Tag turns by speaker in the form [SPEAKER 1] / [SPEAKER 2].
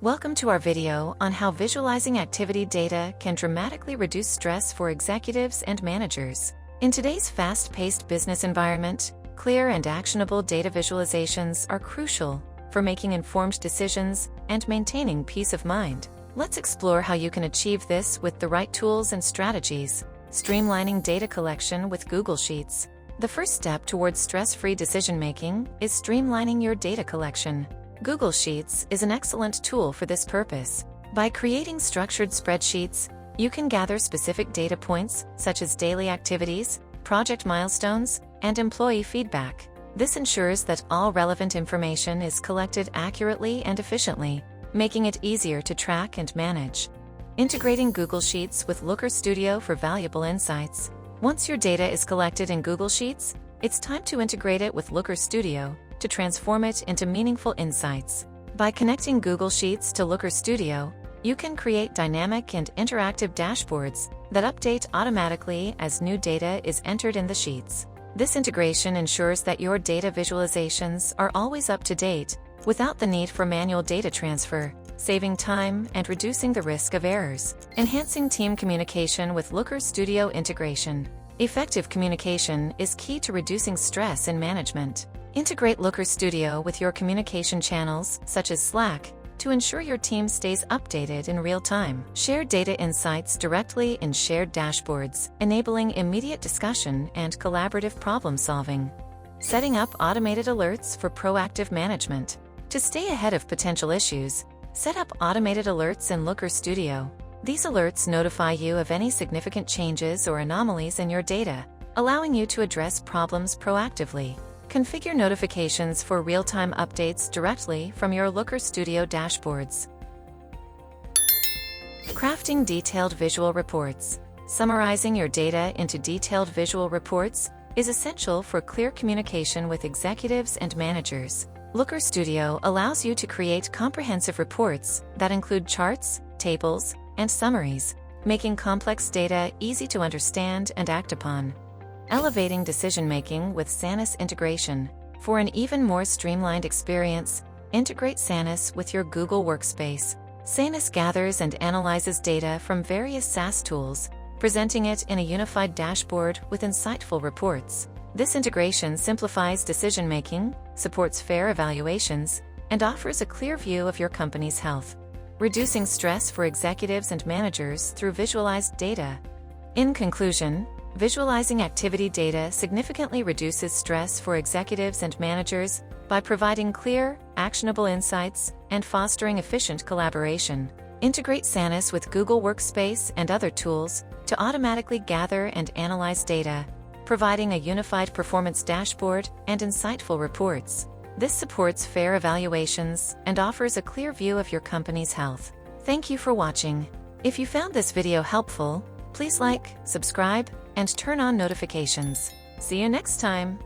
[SPEAKER 1] Welcome to our video on how visualizing activity data can dramatically reduce stress for executives and managers. In today's fast-paced business environment, clear and actionable data visualizations are crucial for making informed decisions and maintaining peace of mind. Let's explore how you can achieve this with the right tools and strategies. Streamlining data collection with Google Sheets. The first step towards stress-free decision-making is streamlining your data collection. Google Sheets is an excellent tool for this purpose. By creating structured spreadsheets, you can gather specific data points such as daily activities, project milestones, and employee feedback. This ensures that all relevant information is collected accurately and efficiently, making it easier to track and manage. Integrating Google Sheets with Looker Studio for valuable insights. Once your data is collected in Google Sheets, it's time to integrate it with Looker Studio to transform it into meaningful insights. By connecting Google Sheets to Looker Studio, you can create dynamic and interactive dashboards that update automatically as new data is entered in the sheets. This integration ensures that your data visualizations are always up to date without the need for manual data transfer, saving time and reducing the risk of errors. Enhancing team communication with Looker Studio integration. Effective communication is key to reducing stress in management. Integrate Looker Studio with your communication channels, such as Slack, to ensure your team stays updated in real time. Share data insights directly in shared dashboards, enabling immediate discussion and collaborative problem-solving. Setting up automated alerts for proactive management. To stay ahead of potential issues, set up automated alerts in Looker Studio. These alerts notify you of any significant changes or anomalies in your data, allowing you to address problems proactively. Configure notifications for real-time updates directly from your Looker Studio dashboards. Crafting detailed visual reports. Summarizing your data into detailed visual reports is essential for clear communication with executives and managers. Looker Studio allows you to create comprehensive reports that include charts, tables, and summaries, making complex data easy to understand and act upon. Elevating decision-making with SANUS integration. For an even more streamlined experience, integrate SANUS with your Google Workspace. SANUS gathers and analyzes data from various SaaS tools, presenting it in a unified dashboard with insightful reports. This integration simplifies decision-making, supports fair evaluations, and offers a clear view of your company's health. Reducing stress for executives and managers through visualized data. In conclusion, visualizing activity data significantly reduces stress for executives and managers by providing clear, actionable insights and fostering efficient collaboration. Integrate SANUS with Google Workspace and other tools to automatically gather and analyze data, providing a unified performance dashboard and insightful reports. This supports fair evaluations and offers a clear view of your company's health. Thank you for watching. If you found this video helpful, please like, subscribe, and turn on notifications. See you next time.